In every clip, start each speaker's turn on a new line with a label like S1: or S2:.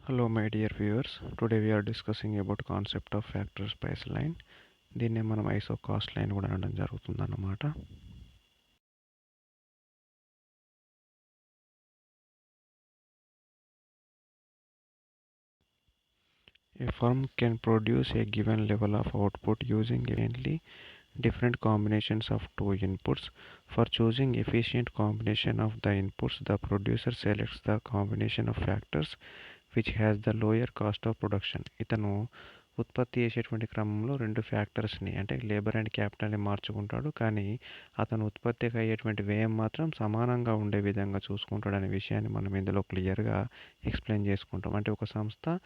S1: Hello my dear viewers. Today we are discussing about concept of factors price line. దీన్నే మనం ఐసో cost line కూడా అనడం జరుగుతుందన్నమాట. A firm can produce a given level of output using mainly different combinations of two inputs. For choosing efficient combination of the inputs, the producer selects the combination of factors which has the lower cost of production. ఇతను ఉత్పత్తి చేసేటువంటి క్రమంలో రెండు ఫ్యాక్టర్స్ని అంటే labour and క్యాపిటల్ని మార్చుకుంటాడు, కానీ అతను ఉత్పత్తికి అయ్యేటువంటి వ్యయం మాత్రం సమానంగా ఉండే విధంగా చూసుకుంటాడనే విషయాన్ని మనం ఇందులో క్లియర్గా ఎక్స్ప్లెయిన్ చేసుకుంటాం. అంటే ఒక సంస్థ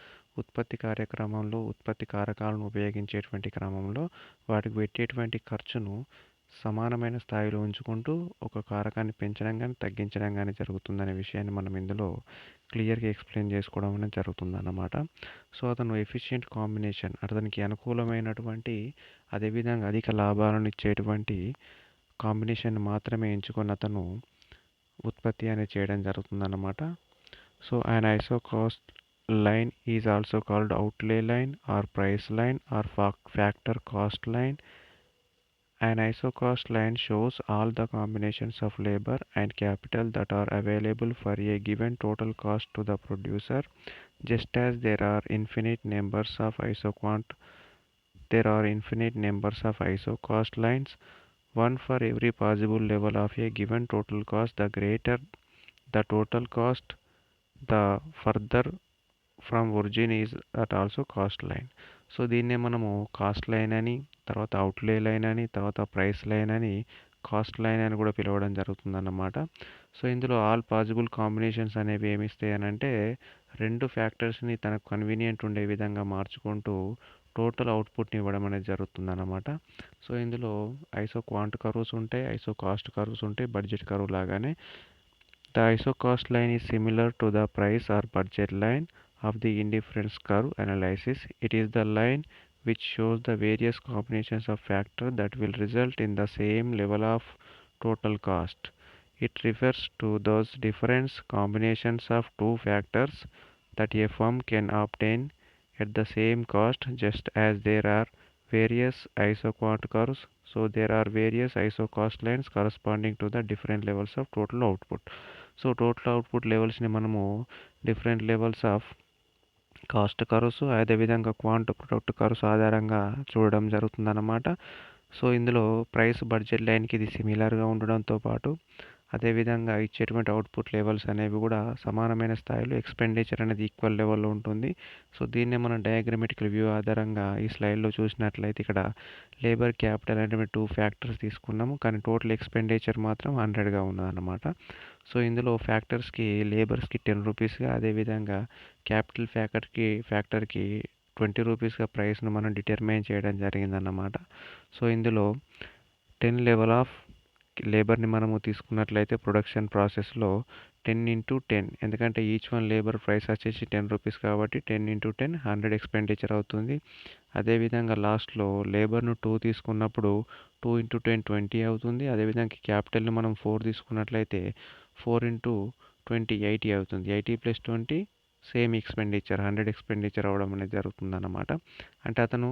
S1: ఉత్పత్తి కార్యక్రమంలో ఉత్పత్తి కారకాలను ఉపయోగించేటువంటి క్రమంలో వాటికి పెట్టేటువంటి ఖర్చును సమానమైన స్థాయిలో ఉంచుకుంటూ ఒక కారకాన్ని పెంచడం కానీ తగ్గించడం కానీ జరుగుతుందనే విషయాన్ని మనం ఇందులో క్లియర్గా ఎక్స్ప్లెయిన్ చేసుకోవడం అనేది జరుగుతుందన్నమాట. సో అతను ఎఫిషియెంట్ కాంబినేషన్ అతనికి అనుకూలమైనటువంటి అదేవిధంగా అధిక లాభాలను ఇచ్చేటువంటి కాంబినేషన్ మాత్రమే ఎంచుకొని అతను ఉత్పత్తి అనేది చేయడం జరుగుతుందన్నమాట. So an ISO cost line is also called outlay line or price line or factor cost line. An ISO cost line shows all the combinations of labor and capital that are available for a given total cost to the producer. Just as there are infinite numbers of ISO cost lines, one for every possible level of a given total cost. The greater the total cost, the further from origin is that also cost line. So దీన్నే మనము cost line అని, తర్వాత అవుట్లే line అని, తర్వాత price line అని, cost line అని కూడా పిలవడం జరుగుతుందన్నమాట. సో ఇందులో ఆల్ పాసిబుల్ కాంబినేషన్స్ అనేవి ఏమిస్తాయి అని అంటే రెండు ఫ్యాక్టర్స్ని తనకు కన్వీనియంట్ ఉండే విధంగా మార్చుకుంటూ టోటల్ అవుట్పుట్ని ఇవ్వడం అనేది జరుగుతుందన్నమాట. సో ఇందులో ఐసో క్వాంట్ కర్వ్స్ ఉంటాయి, ఐసో కాస్ట్ కర్వ్స్ ఉంటాయి, బడ్జెట్ కర్వ్ లాగానే. The ISO cost line is similar to the price or budget line of the indifference curve analysis. It is the line which shows the various combinations of factors that will result in the same level of total cost. It refers to those different combinations of two factors that a firm can obtain at the same cost, just as there are various ISO quant curves. So there are various ISO cost lines corresponding to the different levels of total output. So total output లెవెల్స్ని మనము different levels of cost curves అదేవిధంగా quant product curves ఆధారంగా చూడడం జరుగుతుందన్నమాట. So ఇందులో price budget లైన్కి ఇది సిమిలర్గా ఉండడంతో పాటు అదేవిధంగా ఇచ్చేటువంటి అవుట్పుట్ లెవెల్స్ అనేవి కూడా సమానమైన స్థాయిలో ఎక్స్పెండిచర్ అనేది ఈక్వల్ లెవెల్లో ఉంటుంది. సో దీన్నే మనం డయాగ్రమెటికల్ వ్యూ ఆధారంగా ఈ స్లైడ్లో చూసినట్లయితే ఇక్కడ లేబర్ క్యాపిటల్ అంటే టూ ఫ్యాక్టర్స్ తీసుకున్నాము, కానీ టోటల్ ఎక్స్పెండిచర్ మాత్రం 100గా ఉన్నదన్నమాట. సో ఇందులో ఫ్యాక్టర్స్కి లేబర్స్కి 10 రూపీస్గా, అదేవిధంగా క్యాపిటల్ ఫ్యాక్టర్కి 20 రూపీస్గా ప్రైస్ను మనం డిటర్మైన్ చేయడం జరిగిందన్నమాట. సో ఇందులో 10 లెవెల్ ఆఫ్ లేబర్ని మనము తీసుకున్నట్లయితే ప్రొడక్షన్ ప్రాసెస్లో 10 × 10, ఎందుకంటే ఈచ్ వన్ లేబర్ ప్రైస్ వచ్చేసి 10 రూపీస్ కాబట్టి 10 × 10 100 ఎక్స్పెండిచర్ అవుతుంది. అదేవిధంగా లాస్ట్లో లేబర్ను 2 తీసుకున్నప్పుడు 2 × 10 20 అవుతుంది. అదేవిధంగా క్యాపిటల్ని మనం 4 తీసుకున్నట్లయితే 4 × 20 80 అవుతుంది. 80 + 20 సేమ్ ఎక్స్పెండిచర్ 100 ఎక్స్పెండిచర్ అవ్వడం అనేది జరుగుతుందన్నమాట. అంటే అతను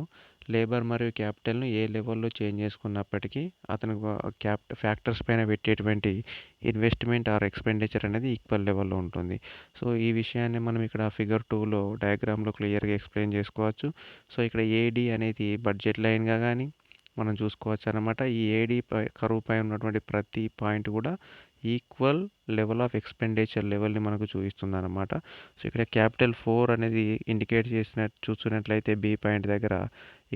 S1: లేబర్ మరియు క్యాపిటల్ను ఏ లెవెల్లో చేంజ్ చేసుకున్నప్పటికీ అతను ఫ్యాక్టర్స్ పైన పెట్టేటువంటి ఇన్వెస్ట్మెంట్ ఆర్ ఎక్స్పెండిచర్ అనేది ఈక్వల్ లెవెల్లో ఉంటుంది. సో ఈ విషయాన్ని మనం ఇక్కడ ఫిగర్ 2లో డయాగ్రామ్లో క్లియర్గా ఎక్స్ప్లెయిన్ చేసుకోవచ్చు. సో ఇక్కడ ఏడి అనేది బడ్జెట్ లైన్గా కానీ మనం చూసుకోవచ్చు అనమాట. ఈ ఏడి కరువు పై ఉన్నటువంటి ప్రతి పాయింట్ కూడా ఈక్వల్ లెవెల్ ఆఫ్ ఎక్స్పెండిచర్ లెవెల్ని మనకు చూపిస్తుంది అనమాట. సో ఇక్కడ క్యాపిటల్ 4 అనేది ఇండికేట్ చూస్తున్నట్లయితే బి పాయింట్ దగ్గర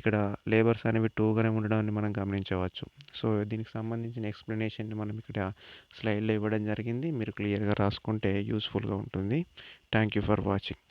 S1: ఇక్కడ లేబర్స్ అనేవి 2గానే ఉండడాన్ని మనం గమనించవచ్చు. సో దీనికి సంబంధించిన ఎక్స్ప్లెనేషన్ని మనం ఇక్కడ స్లైడ్లో ఇవ్వడం జరిగింది. మీరు క్లియర్గా రాసుకుంటే యూస్ఫుల్గా ఉంటుంది. Thank you for watching.